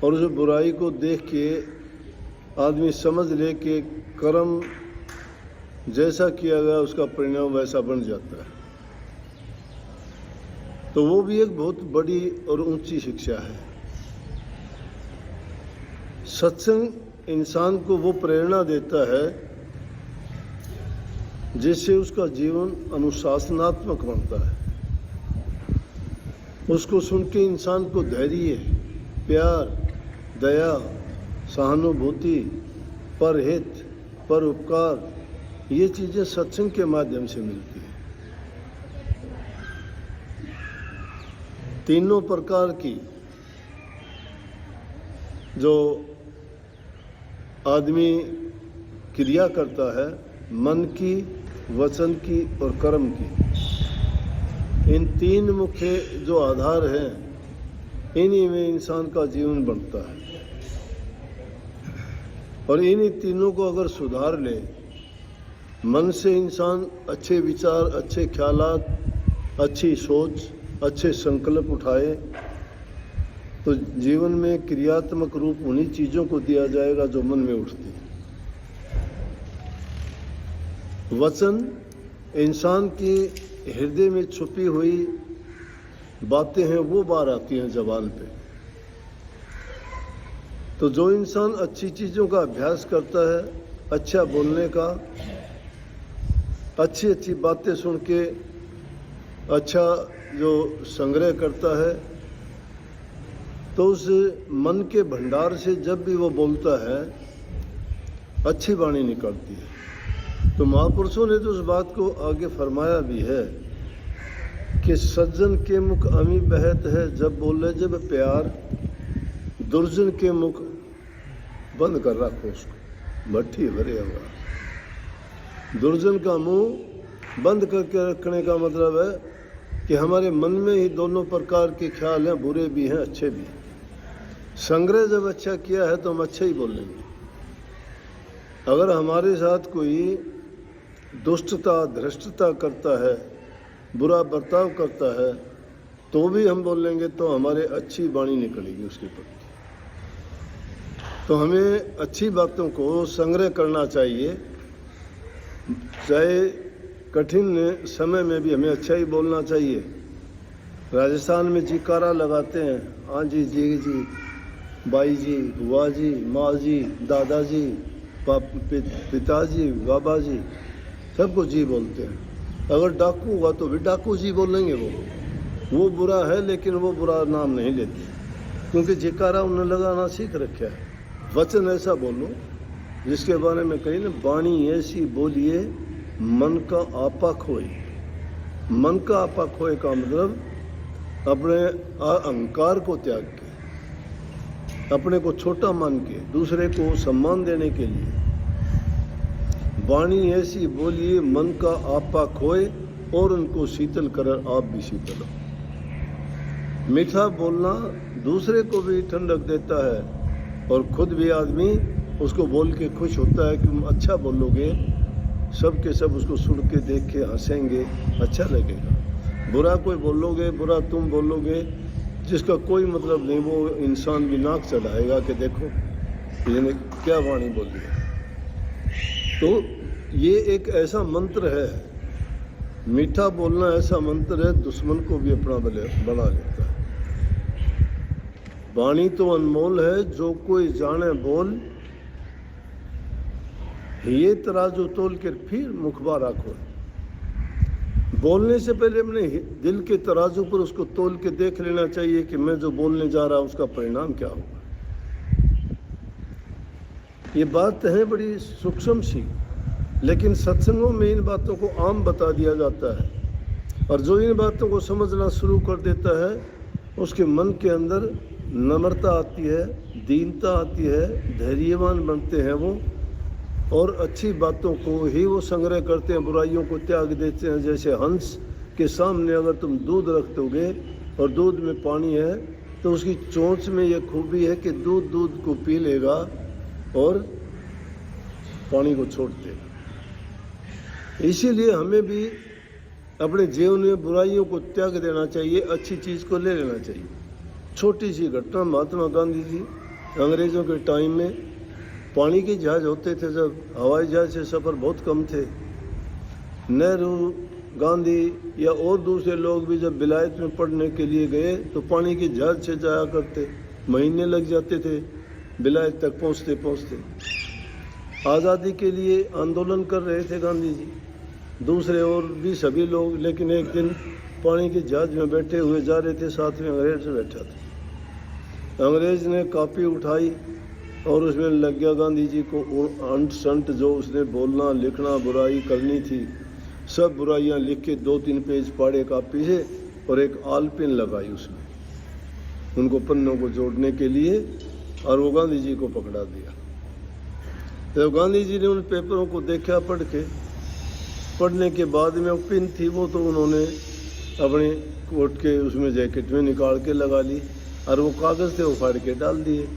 और उस बुराई को देख के आदमी समझ ले कि कर्म जैसा किया गया उसका परिणाम वैसा बन जाता है, तो वो भी एक बहुत बड़ी और ऊंची शिक्षा है। सत्संग इंसान को वो प्रेरणा देता है जिससे उसका जीवन अनुशासनात्मक बनता है। उसको सुन के इंसान को धैर्य, प्यार, दया, सहानुभूति, परहित, परोपकार, ये चीज़ें सत्संग के माध्यम से मिलती हैं। तीनों प्रकार की जो आदमी क्रिया करता है, मन की, वचन की और कर्म की, इन तीन मुख्य जो आधार हैं, इन्हीं में इंसान का जीवन बनता है। और इन्हीं तीनों को अगर सुधार ले, मन से इंसान अच्छे विचार, अच्छे ख्यालात, अच्छी सोच, अच्छे संकल्प उठाए, तो जीवन में क्रियात्मक रूप उन्हीं चीज़ों को दिया जाएगा जो मन में उठती है। वचन इंसान के हृदय में छुपी हुई बातें हैं, वो बाहर आती हैं ज़बान पे। तो जो इंसान अच्छी चीज़ों का अभ्यास करता है, अच्छा बोलने का, अच्छी अच्छी बातें सुन के अच्छा जो संग्रह करता है, तो उस मन के भंडार से जब भी वो बोलता है अच्छी वाणी निकलती है। तो महापुरुषों ने तो उस बात को आगे फरमाया भी है कि सज्जन के मुख अमी बहत है जब बोले जब प्यार, दुर्जन के मुख बंद कर रखो उसको, भट्ठी भरे होगा। दुर्जन का मुंह बंद करके रखने का मतलब है कि हमारे मन में ही दोनों प्रकार के ख्याल हैं, बुरे भी हैं, अच्छे भी हैं। संग्रह जब अच्छा किया है तो हम अच्छा ही बोलेंगे। अगर हमारे साथ कोई दुष्टता, धृष्टता करता है, बुरा बर्ताव करता है, तो भी हम बोलेंगे तो हमारे अच्छी वाणी निकलेगी उसके प्रति। तो हमें अच्छी बातों को संग्रह करना चाहिए, चाहे कठिन समय में भी हमें अच्छा ही बोलना चाहिए। राजस्थान में जयकारा लगाते हैं, हाँ जी, जी जी, बाई जी, बुआ जी, माँ जी, दादाजी, पिताजी, बाबा जी, सबको जी बोलते हैं। अगर डाकू हुआ तो भी डाकू जी बोलेंगे। वो बुरा है, लेकिन वो बुरा नाम नहीं लेते, क्योंकि जयकारा उन्हें लगाना सीख रखा है। वचन ऐसा बोलो जिसके बारे में कही ना, वाणी ऐसी बोलिए मन का आपा खोए। मन का आपा खोए का मतलब अपने अहंकार को त्याग के, अपने को छोटा मान के, दूसरे को सम्मान देने के लिए वाणी ऐसी बोलिए मन का आपा खोए और उनको शीतल कर आप भी शीतल हो। मीठा बोलना दूसरे को भी ठंडक देता है और खुद भी आदमी उसको बोल के खुश होता है कि तुम अच्छा बोलोगे, सब के सब उसको सुन के देख के हंसेंगे, अच्छा लगेगा। बुरा कोई बोलोगे, बुरा तुम बोलोगे, जिसका कोई मतलब नहीं, वो इंसान भी नाक चढ़ाएगा कि देखो ये क्या वाणी बोली है। तो ये एक ऐसा मंत्र है, मीठा बोलना ऐसा मंत्र है, दुश्मन को भी अपना बना लेता है। वाणी तो अनमोल है, जो कोई जाने बोल, ये तराजू तोल कर फिर मुखबा रखो। बोलने से पहले अपने दिल के तराजू पर उसको तोल के देख लेना चाहिए कि मैं जो बोलने जा रहा हूं उसका परिणाम क्या होगा। ये बात है बड़ी सूक्ष्म सी, लेकिन सत्संगों में इन बातों को आम बता दिया जाता है। और जो इन बातों को समझना शुरू कर देता है, उसके मन के अंदर नम्रता आती है, दीनता आती है, धैर्यवान बनते हैं वो, और अच्छी बातों को ही वो संग्रह करते हैं, बुराइयों को त्याग देते हैं। जैसे हंस के सामने अगर तुम दूध रख दोगे और दूध में पानी है, तो उसकी चोंच में ये खूबी है कि दूध को पी लेगा और पानी को छोड़ देगा। इसीलिए हमें भी अपने जीवन में बुराइयों को त्याग देना चाहिए, अच्छी चीज़ को ले लेना चाहिए। छोटी सी घटना, महात्मा गांधी जी अंग्रेज़ों के टाइम में पानी के जहाज़ होते थे, जब हवाई जहाज़ से सफ़र बहुत कम थे। नेहरू, गांधी या और दूसरे लोग भी जब विलायत में पढ़ने के लिए गए तो पानी के जहाज़ से जाया करते, महीने लग जाते थे विलायत तक पहुँचते पहुँचते। आज़ादी के लिए आंदोलन कर रहे थे गांधी जी, दूसरे और भी सभी लोग, लेकिन एक दिन पानी के जहाज़ में बैठे हुए जा रहे थे, साथ में अंग्रेज़ बैठा था। अंग्रेज़ ने कापी उठाई और उसमें लग गया गांधी जी को अंट संट जो उसने बोलना लिखना बुराई करनी थी, सब बुराइयां लिख के 2-3 पेज पाड़े कापी से और एक आल पेन लगाई उसमें उनको पन्नों को जोड़ने के लिए, और वो गांधी जी को पकड़ा दिया। तो गांधी जी ने उन पेपरों को देखा पढ़ने के बाद में वो पिन थी वो तो उन्होंने अपने कोट के उसमें जैकेट में निकाल के लगा ली, और वो कागज़ थे वो फाड़ के डाल दिए।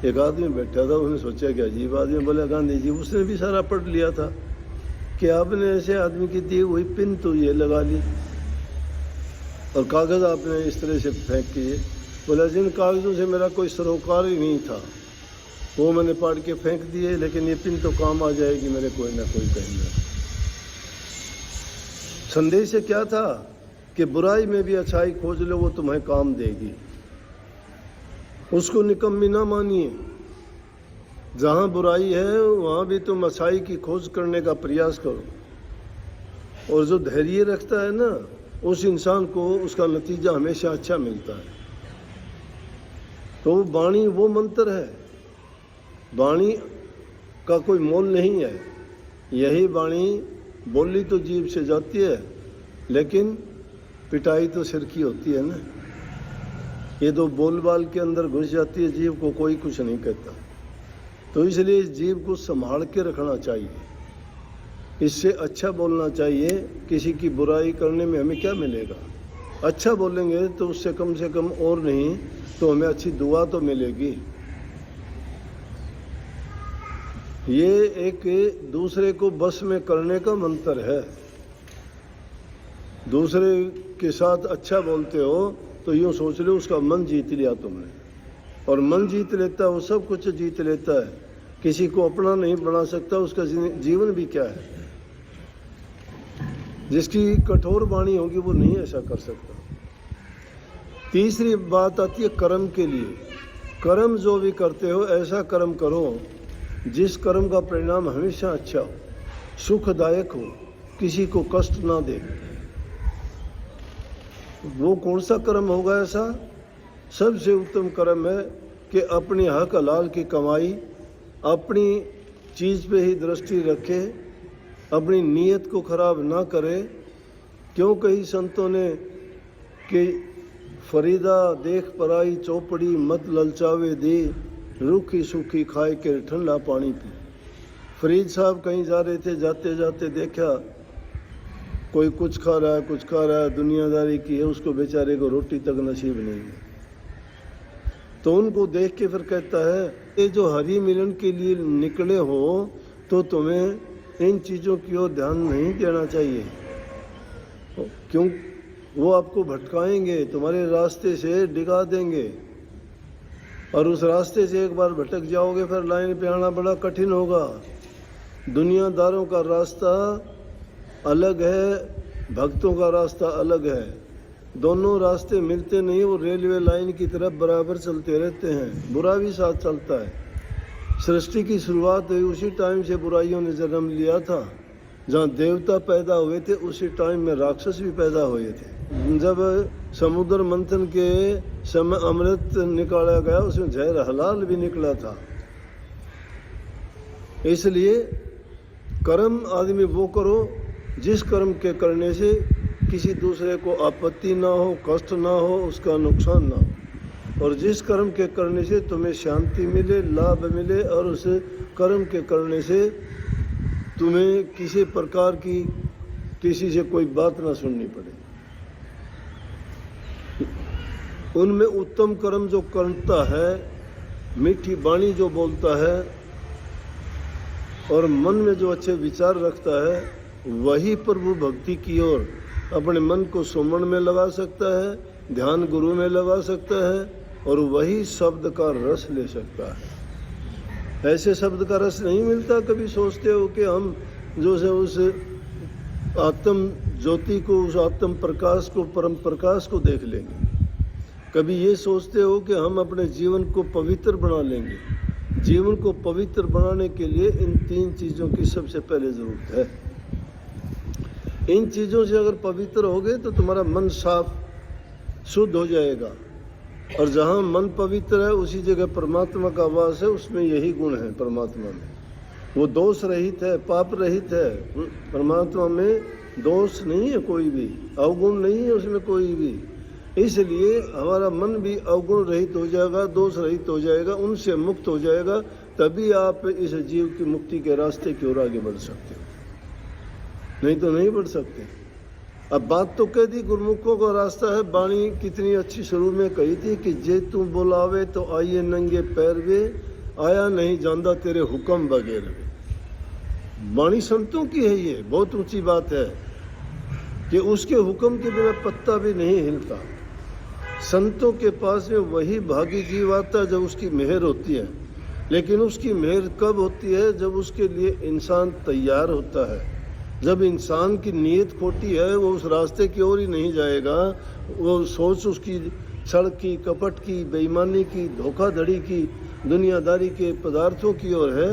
एक आदमी बैठा था, उसने सोचा कि अजीब आदमी, बोला गांधी जी उसने भी सारा पढ़ लिया था कि आपने ऐसे आदमी की दी हुई पिन तो ये लगा ली और कागज़ आपने इस तरह से फेंक किए। बोला जिन कागज़ों से मेरा कोई सरोकार ही नहीं था वो मैंने पाड़ के फेंक दिए, लेकिन ये पिन तो काम आ जाएगी मेरे कोई ना कोई कहीं ना। संदेश क्या था कि बुराई में भी अच्छाई खोज लो, वो तुम्हें काम देगी। उसको निकम्मी ना मानिए, जहाँ बुराई है वहाँ भी तुम अच्छाई की खोज करने का प्रयास करो, और जो धैर्य रखता है ना उस इंसान को उसका नतीजा हमेशा अच्छा मिलता है। तो वाणी वो मंत्र है, वाणी का कोई मोल नहीं है। यही वाणी बोली तो जीभ से जाती है, लेकिन पिटाई तो सिर की होती है ना। ये तो बोल बाल के अंदर घुस जाती है जीभ को, कोई कुछ नहीं कहता। तो इसलिए इस जीभ को संभाल के रखना चाहिए, इससे अच्छा बोलना चाहिए। किसी की बुराई करने में हमें क्या मिलेगा? अच्छा बोलेंगे तो उससे कम से कम और नहीं तो हमें अच्छी दुआ तो मिलेगी। ये एक दूसरे को बस में करने का मंत्र है। दूसरे के साथ अच्छा बोलते हो तो यूँ सोच लो उसका मन जीत लिया तुमने, और मन जीत लेता है वो सब कुछ जीत लेता है। किसी को अपना नहीं बना सकता, उसका जीवन भी क्या है। जिसकी कठोर वाणी होगी वो नहीं ऐसा कर सकता। तीसरी बात आती है कर्म के लिए। कर्म जो भी करते हो ऐसा कर्म करो जिस कर्म का परिणाम हमेशा अच्छा हो, सुखदायक हो, किसी को कष्ट ना दे। वो कौन सा कर्म होगा ऐसा? सबसे उत्तम कर्म है कि अपनी हक हलाल की कमाई, अपनी चीज़ पे ही दृष्टि रखे, अपनी नीयत को खराब ना करे। क्यों कही संतों ने कि फरीदा देख पराई चौपड़ी मत ललचावे दे, रूखी सूखी खाए के ठंडा पानी पी। फरीद साहब कहीं जा रहे थे, जाते जाते देखा कोई कुछ खा रहा है, दुनियादारी की है, उसको बेचारे को रोटी तक नसीब नहीं है। तो उनको देख के फिर कहता है ये जो हरि मिलन के लिए निकले हो तो तुम्हें इन चीज़ों की ओर ध्यान नहीं देना चाहिए। क्यों? वो आपको भटकाएंगे, तुम्हारे रास्ते से डिगा देंगे, और उस रास्ते से एक बार भटक जाओगे फिर लाइन पे आना बड़ा कठिन होगा। दुनियादारों का रास्ता अलग है, भक्तों का रास्ता अलग है। दोनों रास्ते मिलते नहीं, वो रेलवे लाइन की तरफ बराबर चलते रहते हैं, बुरा भी साथ चलता है। सृष्टि की शुरुआत हुई उसी टाइम से बुराइयों ने जन्म लिया था। जहाँ देवता पैदा हुए थे उसी टाइम में राक्षस भी पैदा हुए थे। जब समुद्र मंथन के समय अमृत निकाला गया उसमें जहर हलाल भी निकला था। इसलिए कर्म आदमी वो करो जिस कर्म के करने से किसी दूसरे को आपत्ति ना हो, कष्ट ना हो, उसका नुकसान ना हो, और जिस कर्म के करने से तुम्हें शांति मिले, लाभ मिले, और उस कर्म के करने से तुम्हें किसी प्रकार की किसी से कोई बात ना सुननी पड़े। उनमें उत्तम कर्म जो करता है, मीठी वाणी जो बोलता है और मन में जो अच्छे विचार रखता है, वही प्रभु भक्ति की ओर अपने मन को सुमन में लगा सकता है, ध्यान गुरु में लगा सकता है, और वही शब्द का रस ले सकता है। ऐसे शब्द का रस नहीं मिलता। कभी सोचते हो कि हम जो से उस आत्म ज्योति को, उस आत्म प्रकाश को, परम प्रकाश को देख लेंगे। कभी ये सोचते हो कि हम अपने जीवन को पवित्र बना लेंगे। जीवन को पवित्र बनाने के लिए इन 3 चीज़ों की सबसे पहले ज़रूरत है। इन चीज़ों से अगर पवित्र हो गए तो तुम्हारा मन साफ शुद्ध हो जाएगा, और जहाँ मन पवित्र है उसी जगह परमात्मा का वास है। उसमें यही गुण है परमात्मा में, वो दोष रहित है, पाप रहित है। परमात्मा में दोष नहीं है, कोई भी अवगुण नहीं है उसमें कोई भी। इसलिए हमारा मन भी अवगुण रहित हो जाएगा, दोष रहित हो जाएगा, उनसे मुक्त हो जाएगा। तभी आप इस जीव की मुक्ति के रास्ते की ओर आगे बढ़ सकते हो, नहीं तो नहीं बढ़ सकते। अब बात तो कह दी, गुरुमुखों का रास्ता है। बाणी कितनी अच्छी शुरू में कही थी कि जे तू बुलावे तो आइए नंगे पैर वे, आया नहीं जानदा तेरे हुक्म बगैर वे। बाणी संतों की है, ये बहुत ऊंची बात है कि उसके हुक्म के बिना पत्ता भी नहीं हिलता। संतों के पास में वही भागी जीव आता है जब उसकी मेहर होती है। लेकिन उसकी मेहर कब होती है? जब उसके लिए इंसान तैयार होता है। जब इंसान की नीयत खोटी है, वो उस रास्ते की ओर ही नहीं जाएगा। वो सोच उसकी छल की, कपट की, बेईमानी की, धोखाधड़ी की, दुनियादारी के पदार्थों की ओर है,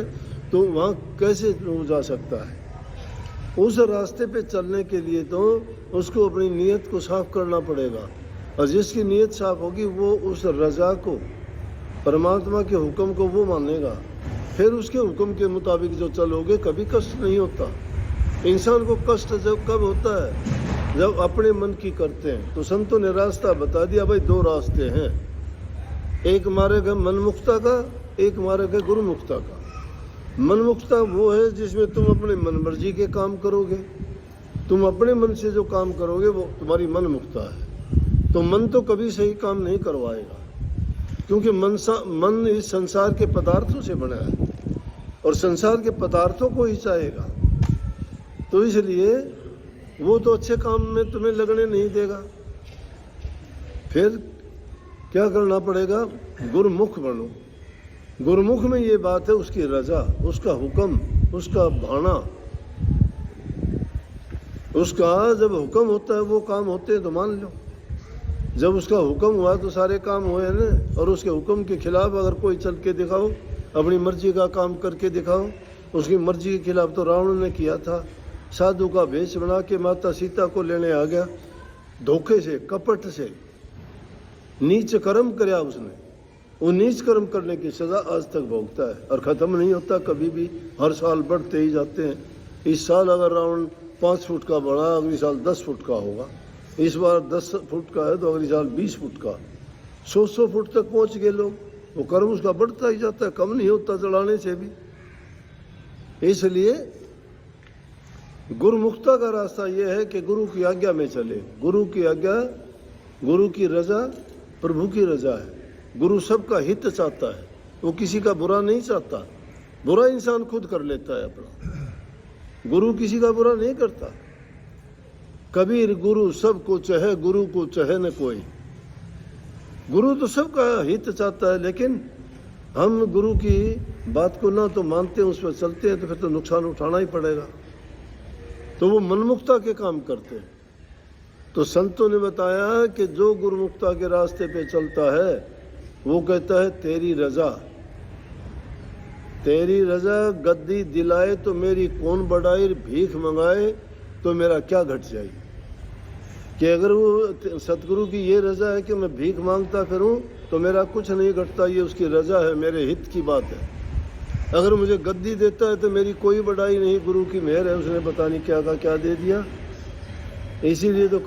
तो वहाँ कैसे वो जा सकता है? उस रास्ते पे चलने के लिए तो उसको अपनी नीयत को साफ करना पड़ेगा, और जिसकी नीयत साफ होगी वो उस रजा को, परमात्मा के हुक्म को वो मानेगा। फिर उसके हुक्म के मुताबिक जो चलोगे, कभी कष्ट नहीं होता। इंसान को कष्ट जब कब होता है? जब अपने मन की करते हैं। तो संतों ने रास्ता बता दिया, भाई 2 रास्ते हैं। एक मार्ग है मनमुक्ता का, एक मार्ग है गुरुमुक्ता का। मनमुक्ता वो है जिसमें तुम अपने मन मर्जी के काम करोगे। तुम अपने मन से जो काम करोगे वो तुम्हारी मनमुक्ता है। तो मन तो कभी सही काम नहीं करवाएगा, क्योंकि मन इस संसार के पदार्थों से बना है और संसार के पदार्थों को ही चाहेगा। तो इसलिए वो तो अच्छे काम में तुम्हें लगने नहीं देगा। फिर क्या करना पड़ेगा? गुरुमुख बनो। गुरुमुख में ये बात है, उसकी रजा, उसका हुक्म, उसका भाना, उसका जब हुक्म होता है वो काम होते हैं तो मान लो। जब उसका हुक्म हुआ तो सारे काम हुए ना। और उसके हुक्म के खिलाफ अगर कोई चल के दिखाओ, अपनी मर्जी का काम करके दिखाओ। उसकी मर्जी के खिलाफ तो रावण ने किया था। साधु का भेष बना के माता सीता को लेने आ गया, धोखे से, कपट से, नीच कर्म कराया उसने। वो नीच कर्म करने की सजा आज तक भोगता है और ख़त्म नहीं होता कभी भी। हर साल बढ़ते ही जाते हैं। इस साल अगर रावण 5 फुट का बढ़ा, अगली साल 10 फुट का होगा। इस बार 10 फुट का है तो अगली साल 20 फुट का, 100 फुट तक पहुंच गए लोग। वो कर्म उसका बढ़ता ही जाता है, कम नहीं होता चढ़ाने से भी। इसलिए गुरुमुक्ता का रास्ता यह है कि गुरु की आज्ञा में चले। गुरु की आज्ञा, गुरु की रजा प्रभु की रजा है। गुरु सबका हित चाहता है, वो किसी का बुरा नहीं चाहता। बुरा इंसान खुद कर लेता है अपना, गुरु किसी का बुरा नहीं करता। कबीर गुरु सबको चाहे, गुरु को चाहे न कोई। गुरु तो सबका हित चाहता है, लेकिन हम गुरु की बात को ना तो मानते हैं, उस पर चलते हैं, तो फिर तो नुकसान उठाना ही पड़ेगा। तो वो मनमुक्ता के काम करते हैं। तो संतों ने बताया कि जो गुरुमुक्ता के रास्ते पे चलता है वो कहता है तेरी रजा, तेरी रजा गद्दी दिलाए तो मेरी कौन बढ़ाई, भीख मंगाए तो मेरा क्या घट जाए। कि अगर वो सतगुरु की ये रजा है कि मैं भीख मांगता फिरूं तो मेरा कुछ नहीं घटता, ये उसकी रजा है, मेरे हित की बात है। अगर मुझे गद्दी देता है तो मेरी कोई बढ़ाई नहीं, गुरु की मेहर है, उसने पता नहीं क्या का क्या दे दिया। इसीलिए तो